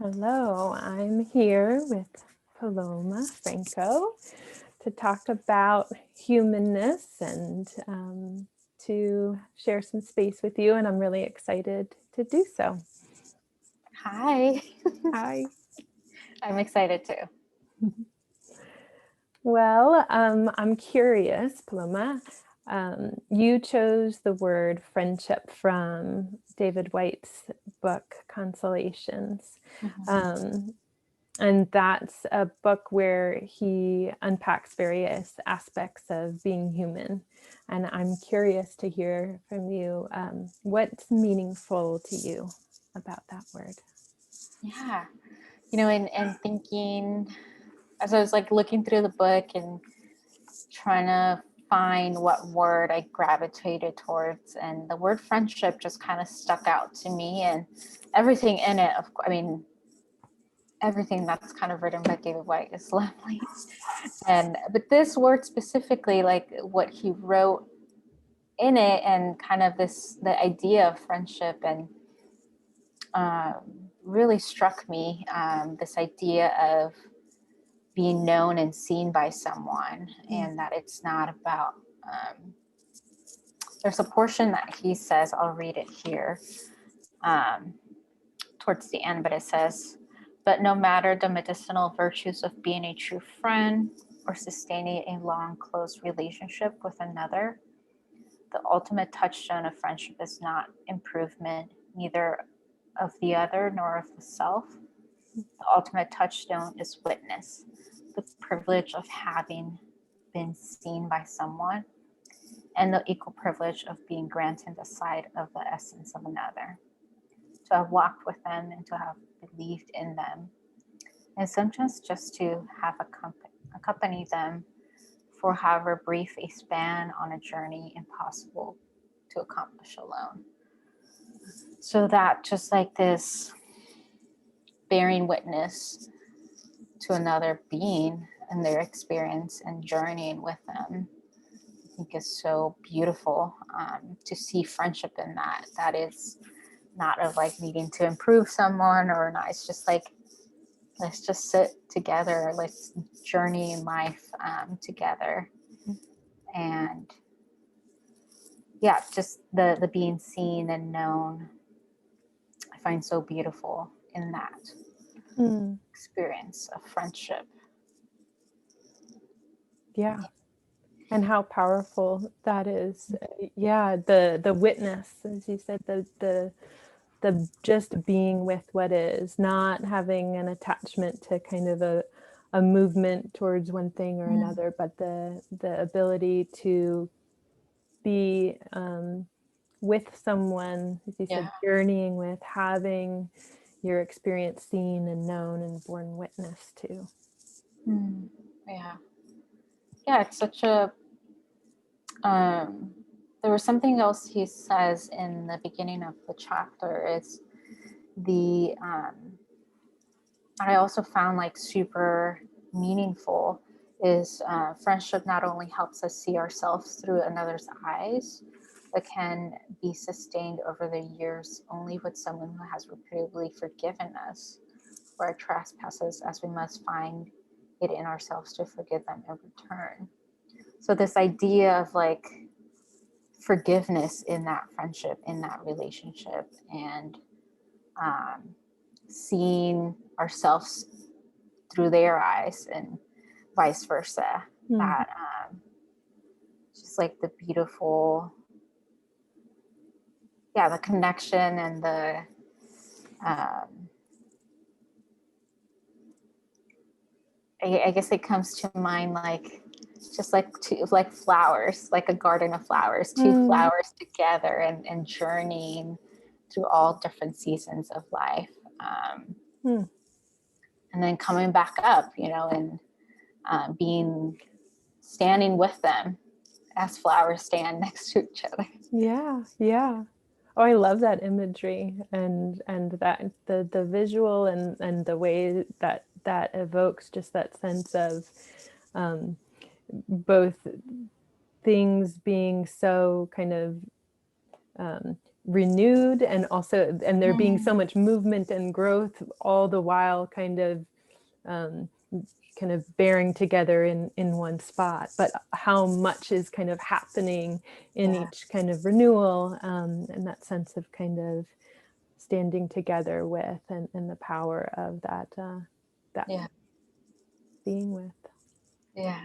Hello, I'm here with Paloma Franco to talk about humanness and to share some space with you, and I'm really excited to do so. Hi. Hi. I'm excited too. Well, I'm curious, Paloma. You chose the word friendship from David White's book, Consolations. And that's a book where he unpacks various aspects of being human. And I'm curious to hear from you what's meaningful to you about that word. Yeah. And thinking as I was like looking through the book and trying to find what word I gravitated towards, and the word friendship just kind of stuck out to me, and everything in it, everything that's kind of written by David White is lovely. But this word specifically, like what he wrote in it, and kind of the idea of friendship, and really struck me, this idea of being known and seen by someone, and that it's not about, there's a portion that he says, I'll read it here towards the end, but it says, but no matter the medicinal virtues of being a true friend or sustaining a long, close relationship with another, the ultimate touchstone of friendship is not improvement, neither of the other nor of the self. The ultimate touchstone is witness, the privilege of having been seen by someone, and the equal privilege of being granted the sight of the essence of another, to have walked with them and to have believed in them, and sometimes just to have accompanied them for however brief a span on a journey impossible to accomplish alone. So that just like this bearing witness to another being and their experience and journeying with them, I think is so beautiful, to see friendship in that. That is not of like needing to improve someone or not. It's just like, let's just sit together, let's journey in life together. And yeah, just the being seen and known, I find so beautiful in that experience of friendship. Yeah. And how powerful that is. Yeah, the witness, as you said, the just being with what is, not having an attachment to kind of a movement towards one thing or another, but the ability to be with someone, as you said, journeying with, having your experience seen and known and borne witness to. Yeah. Yeah, it's such a, there was something else he says in the beginning of the chapter, is the, I also found like super meaningful, is friendship not only helps us see ourselves through another's eyes, but can be sustained over the years only with someone who has repeatedly forgiven us for our trespasses, as we must find it in ourselves to forgive them in return. So this idea of like forgiveness in that friendship, in that relationship, and seeing ourselves through their eyes and vice versa. That just like the beautiful, the connection and the I guess it comes to mind like just like two, like flowers, like a garden of flowers, two flowers together, and journeying through all different seasons of life, and then coming back up, and being standing with them as flowers stand next to each other. Yeah. Oh, I love that imagery, and that the visual and the way that evokes just that sense of both things being so kind of renewed, and also, and there being so much movement and growth all the while um, kind of bearing together in one spot, but how much is kind of happening in each kind of renewal, and that sense of kind of standing together with, and the power of that being with. Yeah.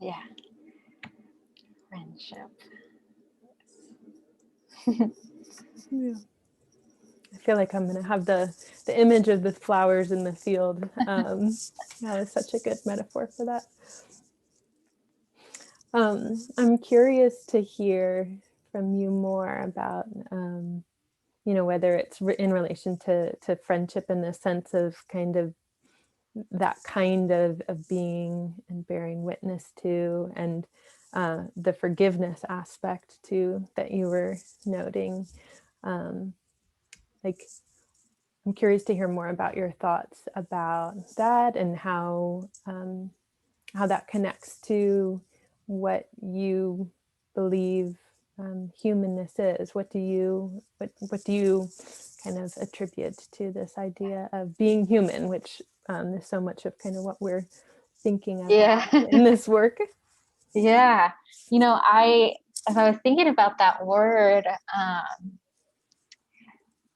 Yeah. Friendship. Yeah. I feel like I'm going to have the image of the flowers in the field. That was such a good metaphor for that. I'm curious to hear from you more about, whether it's in relation to friendship, in the sense of kind of that kind of being and bearing witness to, and the forgiveness aspect too that you were noting. Like, I'm curious to hear more about your thoughts about that, and how that connects to what you believe humanness is. What do you kind of attribute to this idea of being human, which is so much of kind of what we're thinking about in this work? Yeah. As I was thinking about that word,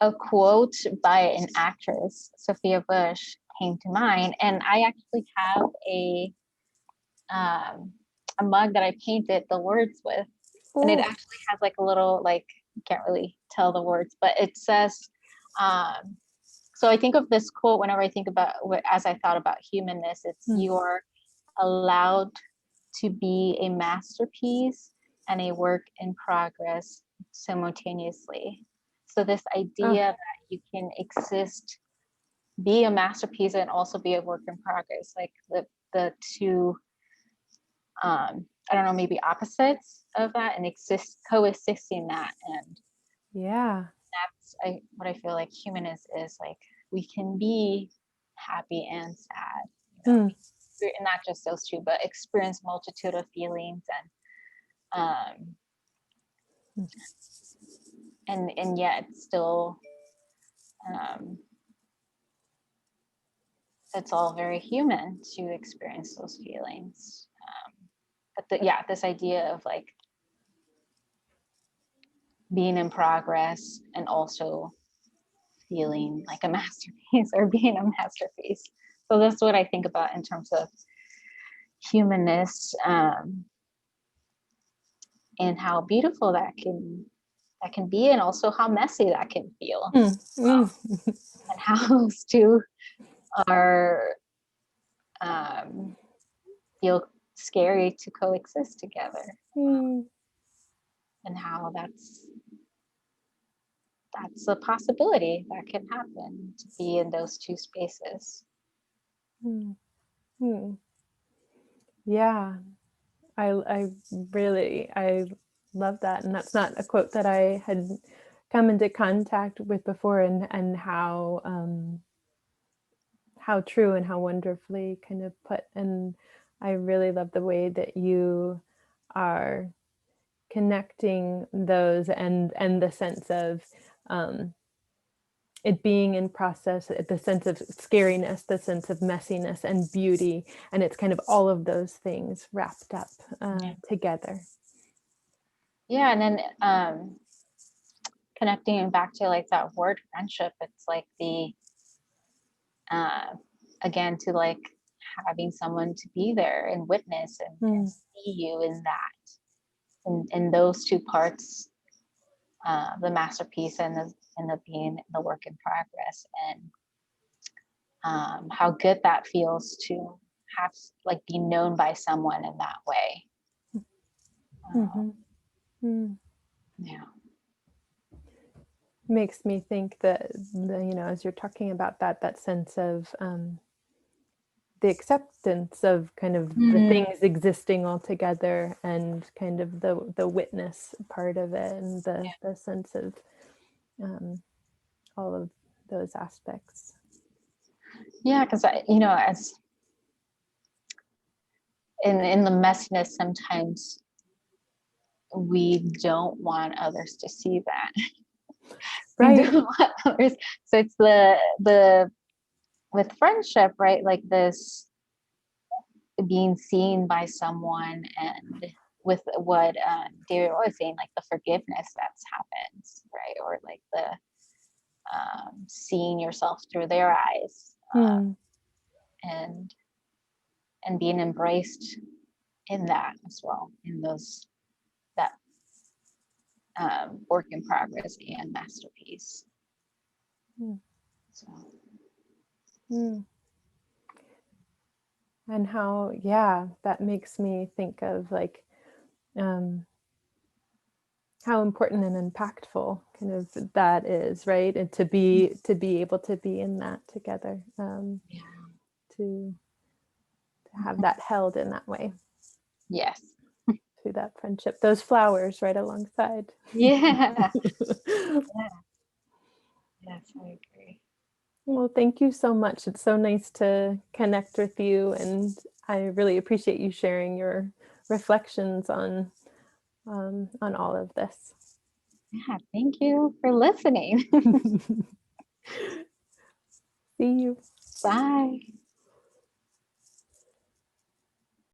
a quote by an actress, Sophia Bush, came to mind, and I actually have a mug that I painted the words with, and it actually has like a little, like, you can't really tell the words, but it says, so I think of this quote whenever I think about, as I thought about humanness, it's you are allowed to be a masterpiece and a work in progress simultaneously. So this idea that you can exist, be a masterpiece, and also be a work in progress, like the two, I don't know, maybe opposites of that, and coexisting that. And that's what I feel like human is like, we can be happy and sad, and not just those two, but experience multitude of feelings, and yet still, it's all very human to experience those feelings. But this idea of like being in progress and also feeling like a masterpiece, or being a masterpiece. So that's what I think about in terms of humanness, and how beautiful that can be, and also how messy that can feel. And how those two are, feel scary to coexist together, and how that's a possibility that can happen, to be in those two spaces. Yeah, I really love that, and that's not a quote that I had come into contact with before, and how true and how wonderfully kind of put. And I really love the way that you are connecting those, and the sense of it being in process, the sense of scariness, the sense of messiness and beauty, and it's kind of all of those things wrapped up together. Yeah, and then connecting back to like that word friendship, it's like the again, to like having someone to be there and witness and see you in that, in those two parts, the masterpiece and the being the work in progress, and how good that feels to have, like, be known by someone in that way. Yeah. Makes me think that as you're talking about that sense of the acceptance of kind of the things existing all together, and kind of the witness part of it, and the sense of all of those aspects. Yeah, because as in the messiness, sometimes we don't want others to see that. We Right. don't want others. So it's the with friendship, right? Like this being seen by someone, and with what David was saying, like the forgiveness that's happened, right? Or like the seeing yourself through their eyes, Mm. and being embraced in that as well, in those that work in progress and masterpiece. Mm. So Mm. And how, yeah, that makes me think of like um, how important and impactful kind of that is, right? And to be able to be in that together, yeah. to have that held in that way Yes. through that friendship. Those flowers right alongside. Yeah. Yeah. Yes, I agree. Well, thank you so much. It's so nice to connect with you, and I really appreciate you sharing your reflections on all of this. Yeah. Thank you for listening. See you. Bye.